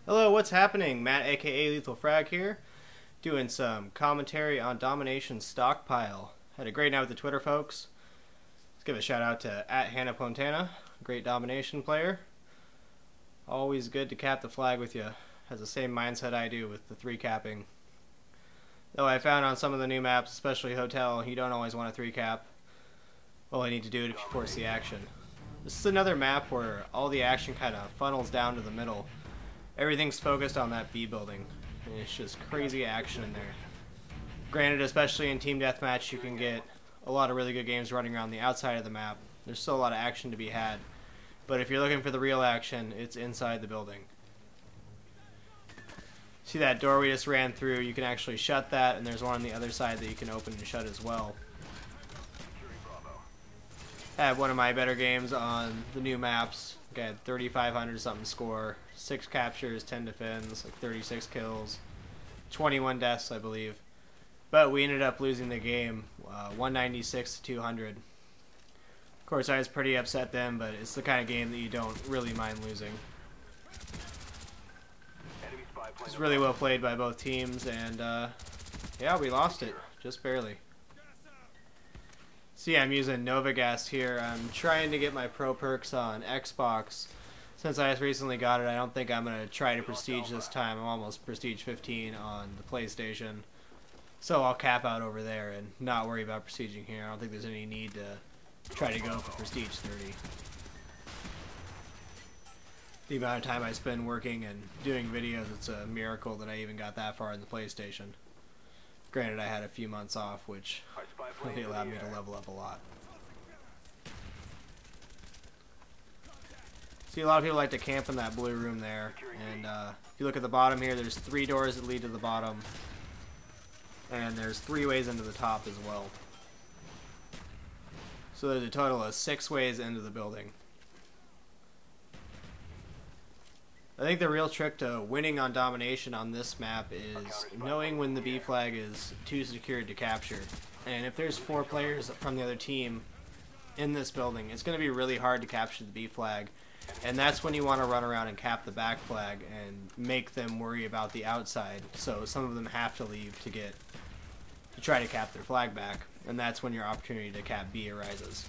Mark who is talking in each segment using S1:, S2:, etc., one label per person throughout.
S1: Hello, what's happening? Matt, aka LethalFrag here, doing some commentary on Domination Stockpile. Had a great night with the Twitter folks. Let's give a shout out to @HannahPontana, great Domination player. Always good to cap the flag with you. Has the same mindset I do with the 3 capping. Though I found on some of the new maps, especially Hotel, you don't always want a 3 cap. Well, I need to do it if you force the action. This is another map where all the action kind of funnels down to the middle. Everything's focused on that B building, and it's just crazy action in there. Granted, especially in Team Deathmatch, you can get a lot of really good games running around the outside of the map. There's still a lot of action to be had. But if you're looking for the real action, it's inside the building. See that door we just ran through? You can actually shut that, and there's one on the other side that you can open and shut as well. I had one of my better games on the new maps. I had 3,500 something score, 6 captures, 10 defends, like 36 kills, 21 deaths, I believe. But we ended up losing the game, 196 to 200. Of course, I was pretty upset then, but it's the kind of game that you don't really mind losing. It was really well played by both teams, and yeah, we lost it, just barely. So yeah, I'm using Novagas here. I'm trying to get my pro perks on Xbox. Since I just recently got it, I don't think I'm going to try to prestige this time. I'm almost prestige 15 on the PlayStation. So I'll cap out over there and not worry about prestiging here. I don't think there's any need to try to go for prestige 30. The amount of time I spend working and doing videos, it's a miracle that I even got that far in the PlayStation. Granted, I had a few months off, which really allowed me to level up a lot. See, a lot of people like to camp in that blue room there, and if you look at the bottom here, there's 3 doors that lead to the bottom, and there's 3 ways into the top as well. So there's a total of 6 ways into the building. I think the real trick to winning on Domination on this map is knowing when the B flag is too secured to capture. And if there's 4 players from the other team in this building, it's going to be really hard to capture the B flag. And that's when you want to run around and cap the back flag and make them worry about the outside. So some of them have to leave to try to cap their flag back. And that's when your opportunity to cap B arises.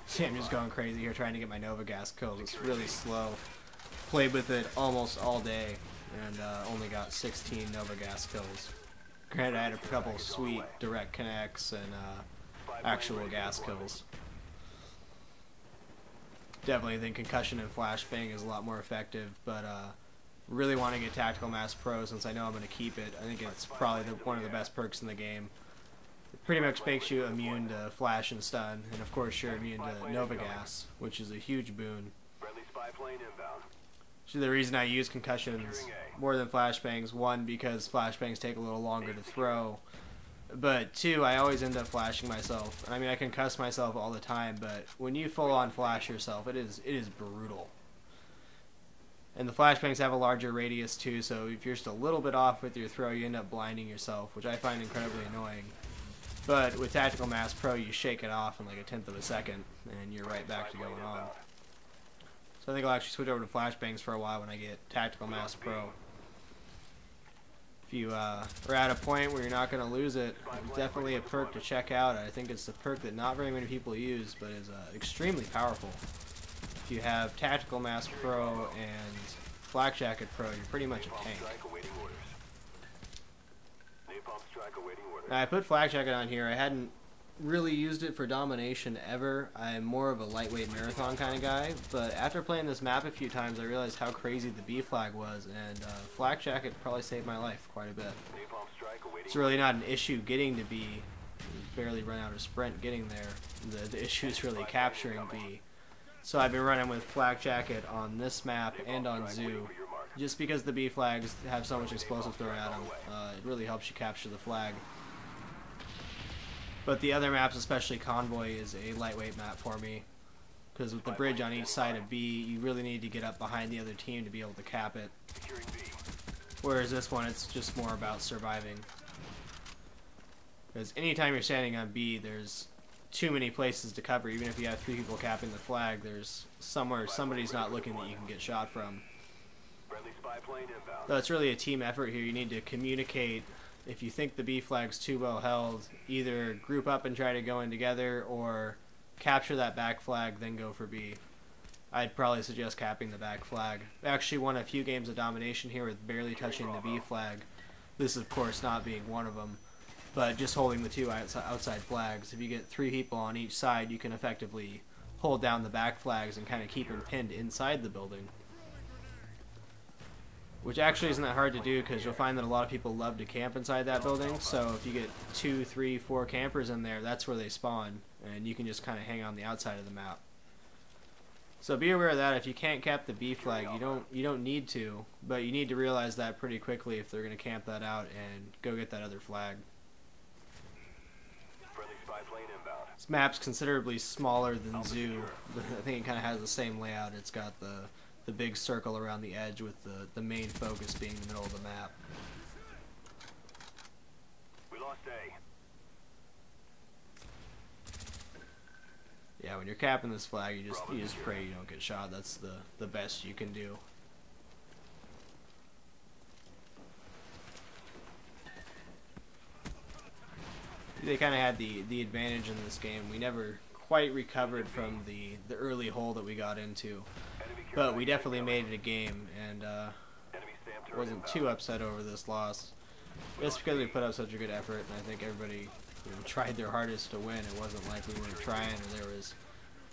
S1: See, I'm just going crazy here trying to get my Novagas kills. It's really slow. Played with it almost all day and only got 16 Novagas kills. Granted, I had a couple sweet direct connects and actual gas kills. Definitely think concussion and flashbang is a lot more effective, but really want to get Tactical Mass Pro since I know I'm going to keep it. I think it's probably one of the best perks in the game. It pretty much makes you immune to flash and stun, and of course you're immune to Novagas, which is a huge boon. The reason I use concussions more than flashbangs, 1, because flashbangs take a little longer to throw, but 2, I always end up flashing myself. I mean, I concuss myself all the time, but when you full-on flash yourself, it is brutal. And the flashbangs have a larger radius too, so if you're just a little bit off with your throw, you end up blinding yourself, which I find incredibly annoying. But with Tactical Mass Pro, you shake it off in like a 1/10 of a second, and you're right back to going on. So I think I'll actually switch over to flashbangs for a while when I get Tactical Mass Pro. If you are at a point where you're not going to lose it, it's definitely a perk to check out. I think it's the perk that not very many people use, but is extremely powerful. If you have Tactical Mass Pro and Flak Jacket Pro, you're pretty much a tank. Now, I put Flak Jacket on here. I hadn't really used it for Domination ever. I'm more of a lightweight marathon kind of guy, but after playing this map a few times I realized how crazy the B flag was, and Flak Jacket probably saved my life quite a bit. It's really not an issue getting to B. You barely run out of sprint getting there. The issue is really capturing B. So I've been running with Flak Jacket on this map and on Zoo, just because the B flags have so much explosive thrown at them. It really helps you capture the flag. But the other maps, especially Convoy, is a lightweight map for me. Because with the bridge on each side of B, you really need to get up behind the other team to be able to cap it. Whereas this one, it's just more about surviving. Because anytime you're standing on B, there's too many places to cover. Even if you have 3 people capping the flag, there's somewhere somebody's not looking that you can get shot from. So it's really a team effort here. You need to communicate. If you think the B flag's too well held, either group up and try to go in together, or capture that back flag, then go for B. I'd probably suggest capping the back flag. I actually won a few games of domination here with barely touching the B flag. This, of course, not being one of them, but just holding the two outside flags. If you get 3 people on each side, you can effectively hold down the back flags and kind of keep them pinned inside the building. Which actually isn't that hard to do, because you'll find that a lot of people love to camp inside that building. So if you get 2, 3, 4 campers in there, that's where they spawn, and you can just kind of hang on the outside of the map. So be aware of that. If you can't cap the B flag, you don't need to, but you need to realize that pretty quickly if they're going to camp that out and go get that other flag. This map's considerably smaller than Zoo. I think it kind of has the same layout. It's got the big circle around the edge, with the main focus being the middle of the map.
S2: We lost A.
S1: Yeah, when you're capping this flag, you just pray you don't get shot. That's the best you can do. They kind of had the advantage in this game. We never quite recovered from the early hole that we got into, but we definitely made it a game, and wasn't too upset over this loss. Just because we put up such a good effort, and I think everybody tried their hardest to win. It wasn't like we weren't trying, or there was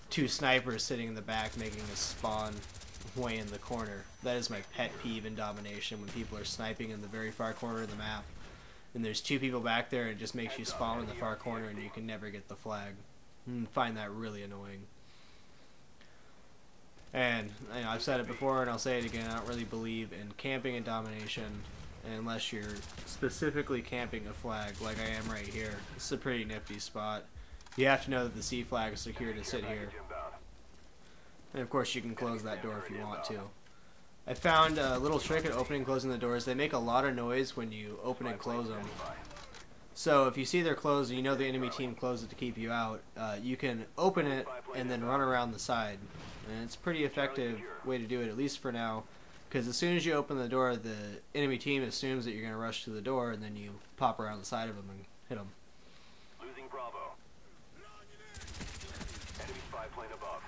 S1: 2 snipers sitting in the back making us spawn way in the corner. That is my pet peeve in domination, when people are sniping in the very far corner of the map, and there's 2 people back there, and it just makes you spawn in the far corner and you can never get the flag. I find that really annoying. And I've said it before and I'll say it again, I don't really believe in camping in domination unless you're specifically camping a flag like I am right here. This is a pretty nifty spot. You have to know that the C flag is secure to sit here. And of course you can close that door if you want to. I found a little trick at opening and closing the doors. They make a lot of noise when you open and close them. So if you see they're closed and you know the enemy team closed it to keep you out, you can open it and then run around the side. And it's a pretty effective way to do it, at least for now. Because as soon as you open the door, the enemy team assumes that you're going to rush to the door, and then you pop around the side of them and hit them.
S2: Losing Bravo. Enemy spy plane above.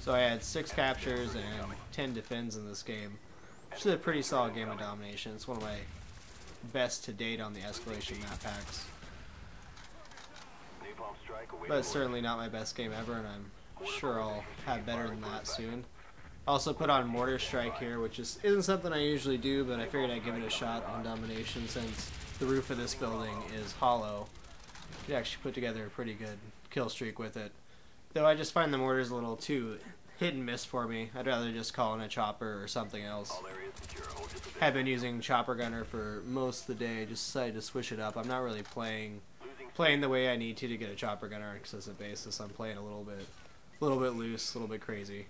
S1: So I had 6 captures and 10 defends in this game. Which is a pretty solid game of domination. It's one of my best to date on the Escalation map packs. But it's certainly not my best game ever, and I'm sure I'll have better than that soon. Also put on Mortar Strike here, which isn't something I usually do, but I figured I'd give it a shot on domination since the roof of this building is hollow. You could actually put together a pretty good kill streak with it. Though I just find the mortars a little too hit and miss for me. I'd rather just call in a chopper or something else. I've been using Chopper Gunner for most of the day. Just decided to switch it up. I'm not really playing the way I need to get a Chopper Gunner on a consistent basis. I'm playing a little bit loose, a little bit crazy.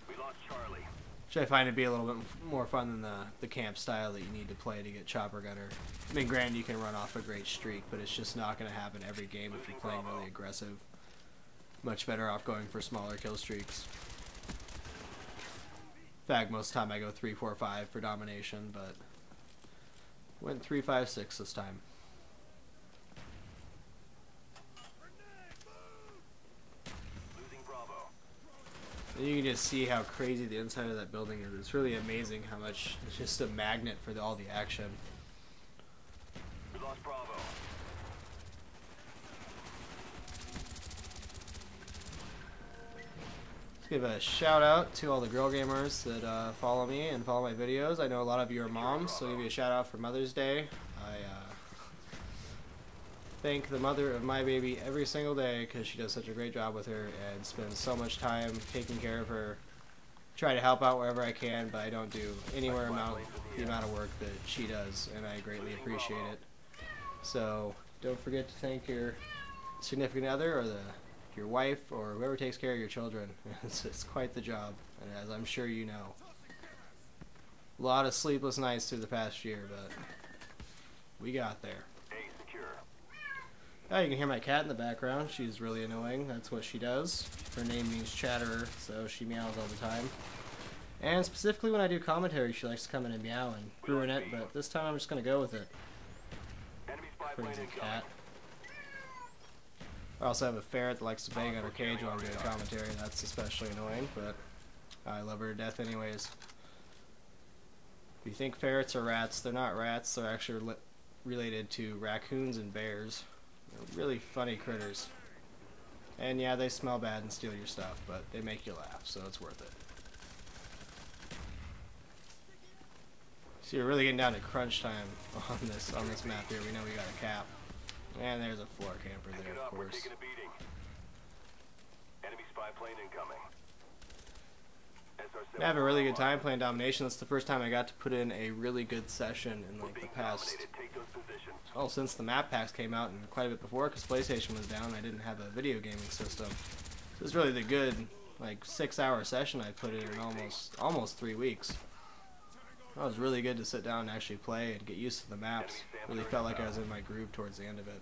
S1: Which I find to be a little bit more fun than the camp style that you need to play to get Chopper Gunner. I mean, granted, you can run off a great streak, but it's just not going to happen every game if you're playing really aggressive. Much better off going for smaller kill streaks. In fact, most of the time I go 3, 4, 5 for domination, but went 3, 5, 6 this time. And you can just see how crazy the inside of that building is. It's really amazing how much it's just a magnet for all the action.
S2: We lost Bravo.
S1: Give a shout out to all the girl gamers that follow me and follow my videos. I know a lot of you are moms, so I'll give you a shout out for Mother's Day. I thank the mother of my baby every single day because she does such a great job with her and spends so much time taking care of her. Try to help out wherever I can, but I don't do anywhere the amount of work that she does, and I greatly appreciate it. So don't forget to thank your significant other or your wife or whoever takes care of your children. It's quite the job, and as I'm sure you know. A lot of sleepless nights through the past year, but we got there. Oh, you can hear my cat in the background. She's really annoying. That's what she does. Her name means chatterer, so she meows all the time. And specifically when I do commentary, she likes to come in and meow and ruin it, but this time I'm just going to go with it.
S2: Enemy spy plane
S1: Crazy
S2: incoming.
S1: cat. I also have a ferret that likes to bang on her cage while I'm doing commentary. That's especially annoying, but I love her to death anyways. If you think ferrets are rats, they're not rats. They're actually related to raccoons and bears. They're really funny critters. And yeah, they smell bad and steal your stuff, but they make you laugh, so it's worth it. So you're really getting down to crunch time on this map here. We know we got a cap. And there's a floor camper there,
S2: Get
S1: of
S2: up, we're
S1: course.
S2: taking a beating. Enemy spy plane incoming. SR-7
S1: I have a really good time playing domination. That's the first time I got to put in a really good session in like the past,
S2: Take those positions.
S1: well, since the map packs came out and quite a bit before, because PlayStation was down. I didn't have a video gaming system. So it's really the good like 6-hour session I put in almost 3 weeks. That was really good to sit down and actually play and get used to the maps. Really felt like I was in my groove towards the end of it.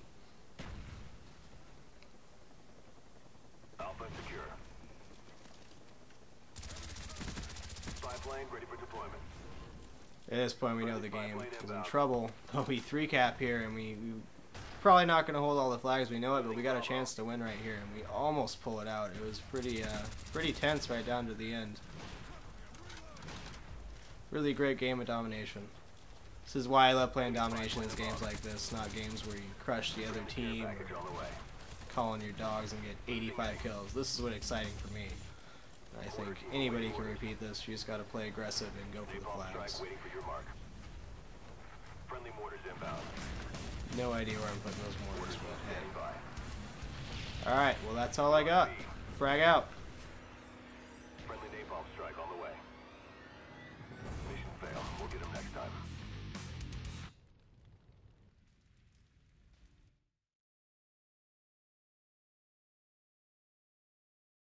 S2: Alpha secure. Spy plane ready for deployment.
S1: At this point, we know the game is in trouble. We 3-cap here, and we probably not going to hold all the flags. We know it, but we got a chance to win right here, and we almost pull it out. It was pretty tense right down to the end. Really great game of domination. This is why I love playing domination in games like this, not games where you crush the other team or
S2: Package on the way.
S1: call on your dogs and get 85 kills. This is what's exciting for me. I think anybody can repeat this. You just got to play aggressive and go for the
S2: Napalm
S1: flags.
S2: strike waiting for your mark. Friendly mortars inbound.
S1: No idea where I'm putting those mortars, but
S2: Standing
S1: hey.
S2: by.
S1: Alright, well that's all I got. Frag out.